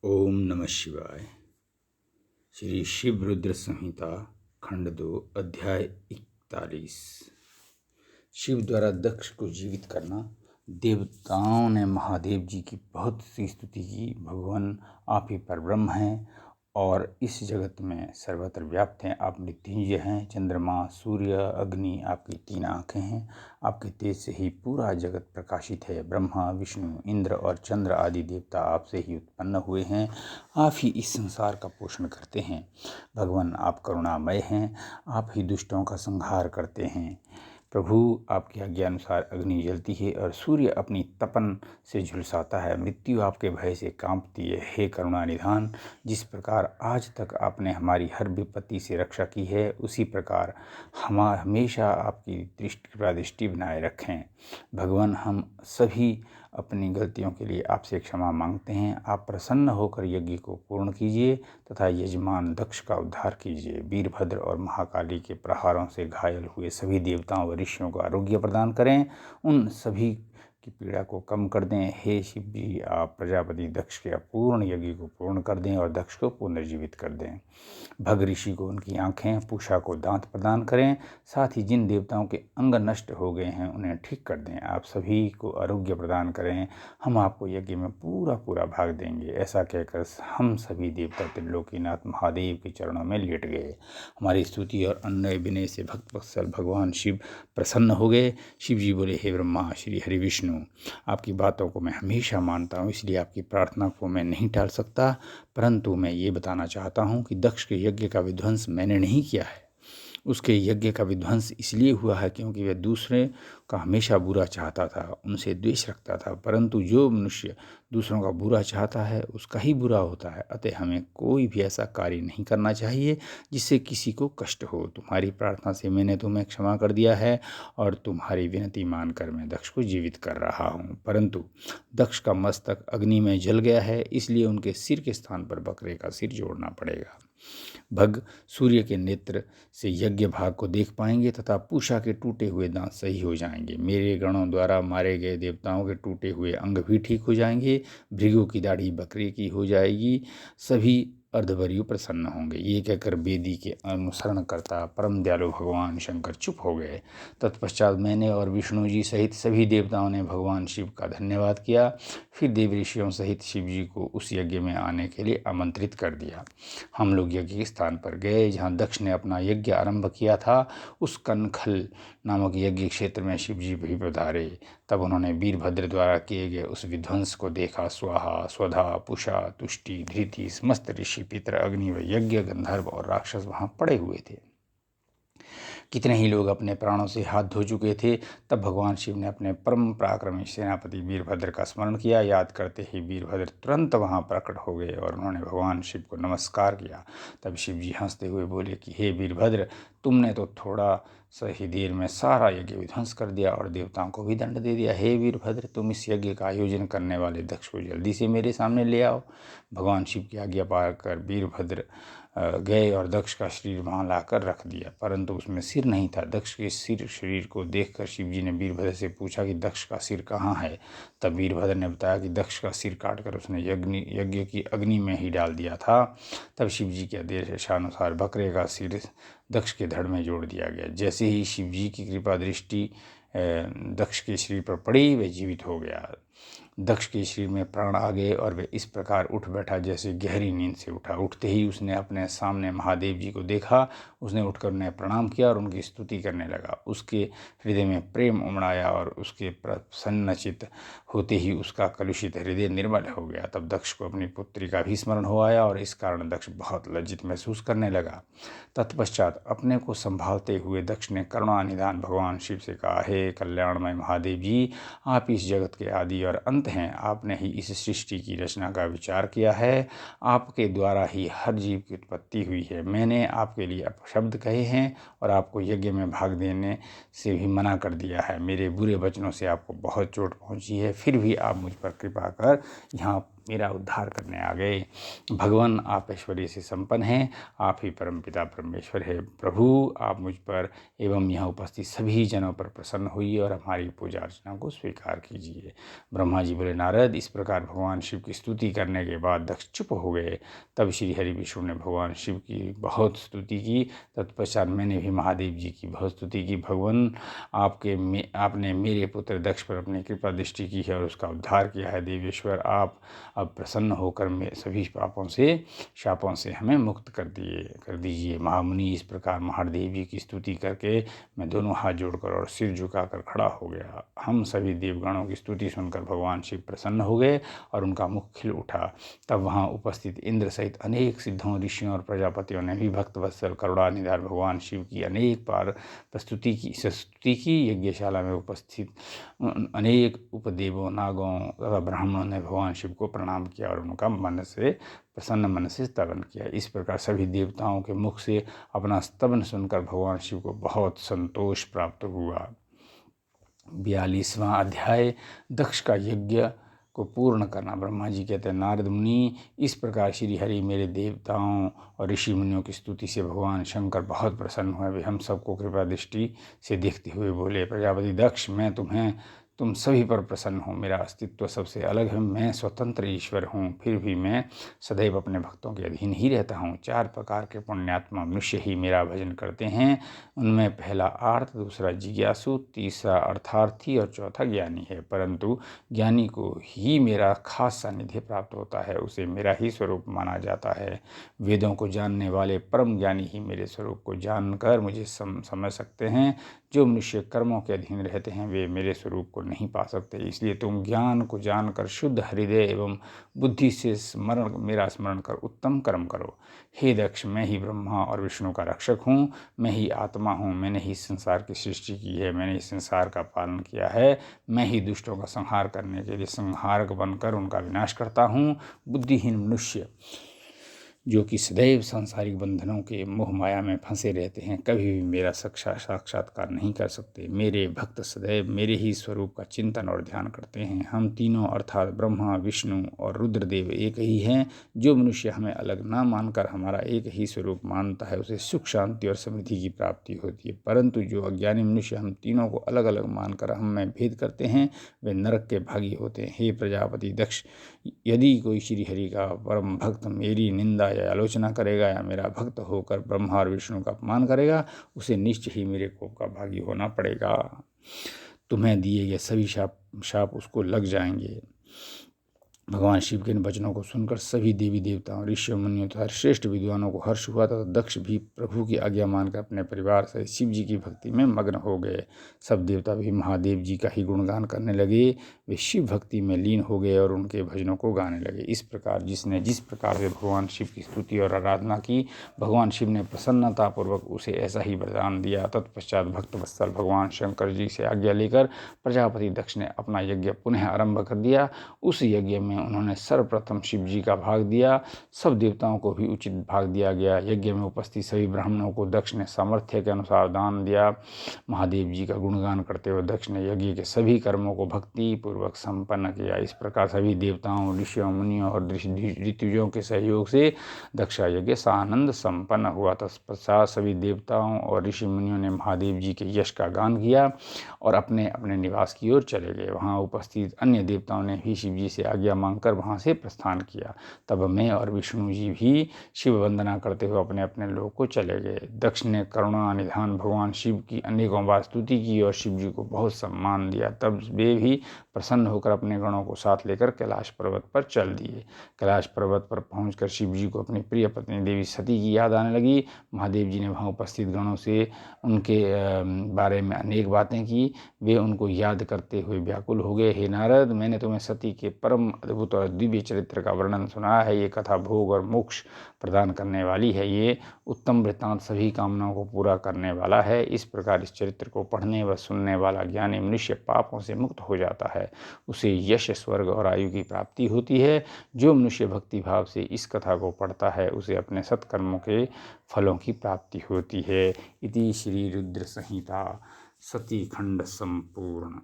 ओम नमः शिवाय। श्री शिव रुद्र संहिता खंड 2 अध्याय 41। शिव द्वारा दक्ष को जीवित करना। देवताओं ने महादेव जी की बहुत सी स्तुति की। भगवान आप ही परब्रह्म हैं और इस जगत में सर्वत्र व्याप्त हैं। आप मृत्युंजय हैं। चंद्रमा, सूर्य, अग्नि आपकी 3 आँखें हैं। आपके तेज से ही पूरा जगत प्रकाशित है। ब्रह्मा, विष्णु, इंद्र और चंद्र आदि देवता आपसे ही उत्पन्न हुए हैं। आप ही इस संसार का पोषण करते हैं। भगवान आप करुणामय हैं। आप ही दुष्टों का संहार करते हैं। प्रभु आपकी आज्ञा अनुसार अग्नि जलती है और सूर्य अपनी तपन से झुलसाता है। मृत्यु आपके भय से कांपती है। हे करुणा निधान, जिस प्रकार आज तक आपने हमारी हर विपत्ति से रक्षा की है, उसी प्रकार हम हमेशा आपकी कृपा दृष्टि बनाए रखें। भगवान हम सभी अपनी गलतियों के लिए आपसे क्षमा मांगते हैं। आप प्रसन्न होकर यज्ञ को पूर्ण कीजिए तथा यजमान दक्ष का उद्धार कीजिए। वीरभद्र और महाकाली के प्रहारों से घायल हुए सभी देवताओं व ऋषियों को आरोग्य प्रदान करें। उन सभी की पीड़ा को कम कर दें। हे शिव जी, आप प्रजापति दक्ष के अपूर्ण यज्ञ को पूर्ण कर दें और दक्ष को पुनर्जीवित कर दें। भग ऋषि को उनकी आँखें, पूषा को दांत प्रदान करें। साथ ही जिन देवताओं के अंग नष्ट हो गए हैं उन्हें ठीक कर दें। आप सभी को आरोग्य प्रदान करें। हम आपको यज्ञ में पूरा भाग देंगे। ऐसा कहकर हम सभी देवता त्रिलोकीनाथ महादेव के चरणों में लेट गए। हमारी स्तुति और अन्य विनय से भक्त वत्सल भगवान शिव प्रसन्न हो गए। शिव जी बोले, हे ब्रह्मा, श्री हरि विष्णु, आपकी बातों को मैं हमेशा मानता हूँ, इसलिए आपकी प्रार्थना को मैं नहीं टाल सकता। परंतु मैं ये बताना चाहता हूँ कि दक्ष के यज्ञ का विध्वंस मैंने नहीं किया है। उसके यज्ञ का विध्वंस इसलिए हुआ है क्योंकि वह दूसरे का हमेशा बुरा चाहता था, उनसे द्वेष रखता था। परंतु जो मनुष्य दूसरों का बुरा चाहता है उसका ही बुरा होता है। अतः हमें कोई भी ऐसा कार्य नहीं करना चाहिए जिससे किसी को कष्ट हो। तुम्हारी प्रार्थना से मैंने तुम्हें क्षमा कर दिया है और तुम्हारी विनती मानकर मैं दक्ष को जीवित कर रहा हूँ। परंतु दक्ष का मस्तक अग्नि में जल गया है, इसलिए उनके सिर के स्थान पर बकरे का सिर जोड़ना पड़ेगा। भग सूर्य के नेत्र से यज्ञ भाग को देख पाएंगे तथा पूषा के टूटे हुए दांत सही हो जाएंगे। मेरे गणों द्वारा मारे गए देवताओं के टूटे हुए अंग भी ठीक हो जाएंगे। भृगु की दाढ़ी बकरे की हो जाएगी। सभी अर्धवर्यु प्रसन्न होंगे। ये कहकर वेदी के अनुसरण करता परम दयालु भगवान शंकर चुप हो गए। तत्पश्चात मैंने और विष्णु जी सहित सभी देवताओं ने भगवान शिव का धन्यवाद किया। फिर देव ऋषियों सहित शिव जी को उस यज्ञ में आने के लिए आमंत्रित कर दिया। हम लोग यज्ञ के स्थान पर गए जहाँ दक्ष ने अपना यज्ञ आरंभ किया था। उस कनखल नामक यज्ञ क्षेत्र में शिव जी भी पधारे। तब उन्होंने वीरभद्र द्वारा किए गए उस विध्वंस को देखा। स्वाहा, स्वधा, पुषा, तुष्टि, धृति, समस्त ऋषि, पितर, अग्नि व यज्ञ, गंधर्व और राक्षस वहाँ पड़े हुए थे। कितने ही लोग अपने प्राणों से हाथ धो चुके थे। तब भगवान शिव ने अपने परम पराक्रमी सेनापति वीरभद्र का स्मरण किया। याद करते ही वीरभद्र तुरंत वहाँ प्रकट हो गए और उन्होंने भगवान शिव को नमस्कार किया। तब शिव जी हंसते हुए बोले कि हे वीरभद्र, तुमने तो थोड़ा सा ही देर में सारा यज्ञ विध्वंस कर दिया और देवताओं को भी दंड दे दिया। हे वीरभद्र, तुम इस यज्ञ का आयोजन करने वाले दक्ष को जल्दी से मेरे सामने ले आओ। भगवान शिव की आज्ञा पाकर वीरभद्र गए और दक्ष का शरीर वहाँ लाकर रख दिया, परंतु उसमें सिर नहीं था। दक्ष के शरीर को देखकर शिव जी ने वीरभद्र से पूछा कि दक्ष का सिर कहाँ है। तब वीरभद्र ने बताया कि दक्ष का सिर काटकर उसने यज्ञ की अग्नि में ही डाल दिया था। तब शिव जी के आदेशानुसार बकरे का सिर दक्ष के धड़ में जोड़ दिया गया। जैसे ही शिव जी की कृपा दृष्टि दक्ष के शरीर पर पड़ी, वह जीवित हो गया। दक्ष के शरीर में प्राण आ गए और वह इस प्रकार उठ बैठा जैसे गहरी नींद से उठा। उठते ही उसने अपने सामने महादेव जी को देखा। उसने उठकर उन्हें प्रणाम किया और उनकी स्तुति करने लगा। उसके हृदय में प्रेम उमड़ाया और उसके प्रसन्नचित होते ही उसका कलुषित हृदय निर्मल हो गया। तब दक्ष को अपनी पुत्री का भी स्मरण हो आया और इस कारण दक्ष बहुत लज्जित महसूस करने लगा। तत्पश्चात अपने को संभालते हुए दक्ष ने करुणानिधान भगवान शिव से कहा, हे कल्याणमय महादेव जी, आप इस जगत के आदि और अंत हैं। आपने ही इस सृष्टि की रचना का विचार किया है। आपके द्वारा ही हर जीव की उत्पत्ति हुई है। मैंने आपके लिए अपशब्द कहे हैं और आपको यज्ञ में भाग देने से भी मना कर दिया है। मेरे बुरे वचनों से आपको बहुत चोट पहुंची है, फिर भी आप मुझ पर कृपा कर यहाँ मेरा उद्धार करने आ गए। भगवान, आप ऐश्वर्य से संपन्न हैं, आप ही परमपिता परमेश्वर है। प्रभु, आप मुझ पर एवं यहाँ उपस्थित सभी जनों पर प्रसन्न होइए और हमारी पूजा अर्चना को स्वीकार कीजिए। ब्रह्मा जी बोले, नारद, इस प्रकार भगवान शिव की स्तुति करने के बाद दक्ष चुप हो गए। तब श्री हरि विष्णु ने भगवान शिव की बहुत स्तुति की। तत्पश्चात मैंने भी महादेव जी की बहुत स्तुति की। भगवान, आपने मेरे पुत्र दक्ष पर अपनी कृपा दृष्टि की है और उसका उद्धार किया है। देवेश्वर, आप अब प्रसन्न होकर सभी शापों से हमें मुक्त कर दीजिए। महामुनि, इस प्रकार महादेव जी की स्तुति करके मैं दोनों हाथ जोड़कर और सिर झुकाकर खड़ा हो गया। हम सभी देवगणों की स्तुति सुनकर भगवान शिव प्रसन्न हो गए और उनका मुख खिल उठा। तब वहाँ उपस्थित इंद्र सहित अनेक सिद्धों, ऋषियों और प्रजापतियों ने भी भक्तवत्सल करुणानिधान भगवान शिव की अनेक बार स्तुति की। यज्ञशाला में उपस्थित अनेक उपदेवों, नागों तथा ब्राह्मणों ने भगवान शिव को प्रणाम किया और उनका प्रसन्न मन से स्तवन किया। इस प्रकार सभी देवताओं के मुख से अपना स्तवन सुनकर भगवान शिव को बहुत संतोष प्राप्त हुआ। 42वां अध्याय, दक्ष का यज्ञ को पूर्ण करना। ब्रह्मा जी कहते हैं, नारद मुनि, इस प्रकार श्री हरि मेरे देवताओं और ऋषि मुनियों की स्तुति से भगवान शंकर बहुत प्रसन्न हुए। वे हम सबको कृपा दृष्टि से देखते हुए बोले, प्रजापति दक्ष, मैं तुम सभी पर प्रसन्न हूँ। मेरा अस्तित्व सबसे अलग है, मैं स्वतंत्र ईश्वर हूँ, फिर भी मैं सदैव अपने भक्तों के अधीन ही रहता हूँ। 4 प्रकार के पुण्यात्मा मनुष्य ही मेरा भजन करते हैं। उनमें पहला आर्त, दूसरा जिज्ञासु, तीसरा अर्थार्थी और चौथा ज्ञानी है। परंतु ज्ञानी को ही मेरा खास सानिध्य प्राप्त होता है, उसे मेरा ही स्वरूप माना जाता है। वेदों को जानने वाले परम ज्ञानी ही मेरे स्वरूप को जानकर मुझे समझ सकते हैं। जो मनुष्य कर्मों के अधीन रहते हैं वे मेरे स्वरूप को नहीं पा सकते। इसलिए तुम ज्ञान को जानकर शुद्ध हृदय एवं बुद्धि से मेरा स्मरण कर उत्तम कर्म करो। हे दक्ष, मैं ही ब्रह्मा और विष्णु का रक्षक हूँ, मैं ही आत्मा हूँ, मैंने ही संसार की सृष्टि की है, मैंने ही संसार का पालन किया है, मैं ही दुष्टों का संहार करने के लिए संहारक बनकर उनका विनाश करता हूँ। बुद्धिहीन मनुष्य जो कि सदैव सांसारिक बंधनों के मोह माया में फंसे रहते हैं, कभी भी मेरा साक्षात्कार नहीं कर सकते। मेरे भक्त सदैव मेरे ही स्वरूप का चिंतन और ध्यान करते हैं। हम तीनों अर्थात ब्रह्मा, विष्णु और रुद्रदेव एक ही हैं। जो मनुष्य हमें अलग ना मानकर हमारा एक ही स्वरूप मानता है उसे सुख, शांति और समृद्धि की प्राप्ति होती है। परंतु जो अज्ञानी मनुष्य हम तीनों को अलग अलग मानकर हम में भेद करते हैं वे नरक के भागी होते हैं। हे प्रजापति दक्ष, यदि कोई श्री हरि का परम भक्त मेरी निंदा या आलोचना करेगा या मेरा भक्त होकर ब्रह्मा और विष्णु का अपमान करेगा, उसे निश्चय ही मेरे कोप का भागी होना पड़ेगा। तुम्हें दिए गए सभी शाप उसको लग जाएंगे। भगवान शिव के इन वचनों को सुनकर सभी देवी देवताओं, ऋषियों, मुनियों तथा श्रेष्ठ विद्वानों को हर्ष हुआ तथा दक्ष भी प्रभु की आज्ञा मानकर अपने परिवार सहित शिव जी की भक्ति में मग्न हो गए। सब देवता भी महादेव जी का ही गुणगान करने लगे। वे शिव भक्ति में लीन हो गए और उनके भजनों को गाने लगे। इस प्रकार जिसने जिस प्रकार से भगवान शिव की स्तुति और आराधना की, भगवान शिव ने प्रसन्नतापूर्वक उसे ऐसा ही वरदान दिया। तत्पश्चात भक्तवत्सल भगवान शंकर जी से आज्ञा लेकर प्रजापति दक्ष ने अपना यज्ञ पुनः आरंभ कर दिया। उस यज्ञ में उन्होंने सर्वप्रथम शिव जी का भाग दिया। सब देवताओं को भी उचित भाग दिया गया। यज्ञ में उपस्थित सभी ब्राह्मणों को दक्ष ने सामर्थ्य के अनुसार दान दिया। महादेव जी का गुणगान करते हुए दक्ष ने यज्ञ के सभी कर्मों को भक्ति पूर्वक संपन्न किया। इस प्रकार सभी देवताओं, ऋषियों, मुनियों और ऋतुजों के सहयोग से दक्ष यज्ञ सानंद संपन्न हुआ। तत्पश्चात सभी देवताओं और ऋषि मुनियों ने महादेव जी के यश का गान किया और अपने अपने निवास की ओर चले गए। वहाँ उपस्थित अन्य देवताओं ने भी शिव जी से आज्ञा मांगकर वहाँ से प्रस्थान किया। तब मैं और विष्णु जी भी शिव वंदना करते हुए अपने अपने लोक को चले गए। दक्ष ने करुणा निधान भगवान शिव की अनेकों बार स्तुति की और शिव जी को बहुत सम्मान दिया। तब वे भी प्रसन्न होकर अपने गणों को साथ लेकर कैलाश पर्वत पर चल दिए। कैलाश पर्वत पर पहुंचकर शिव जी को अपनी प्रिय पत्नी देवी सती की याद आने लगी। महादेव जी ने वहाँ उपस्थित गणों से उनके बारे में अनेक बातें की। वे उनको याद करते हुए व्याकुल हो गए। हे नारद, मैंने तुम्हें सती के परम अद्भुत और दिव्य चरित्र का वर्णन सुना है। ये कथा भोग और मोक्ष प्रदान करने वाली है। ये उत्तम वृत्तांत सभी कामनाओं को पूरा करने वाला है। इस प्रकार इस चरित्र को पढ़ने व सुनने वाला ज्ञानी मनुष्य पापों से मुक्त हो जाता है। उसे यश, स्वर्ग और आयु की प्राप्ति होती है। जो मनुष्य भक्ति भाव से इस कथा को पढ़ता है उसे अपने सत्कर्मों के फलों की प्राप्ति होती है। इति श्री रुद्र संहिता सती खंड संपूर्ण।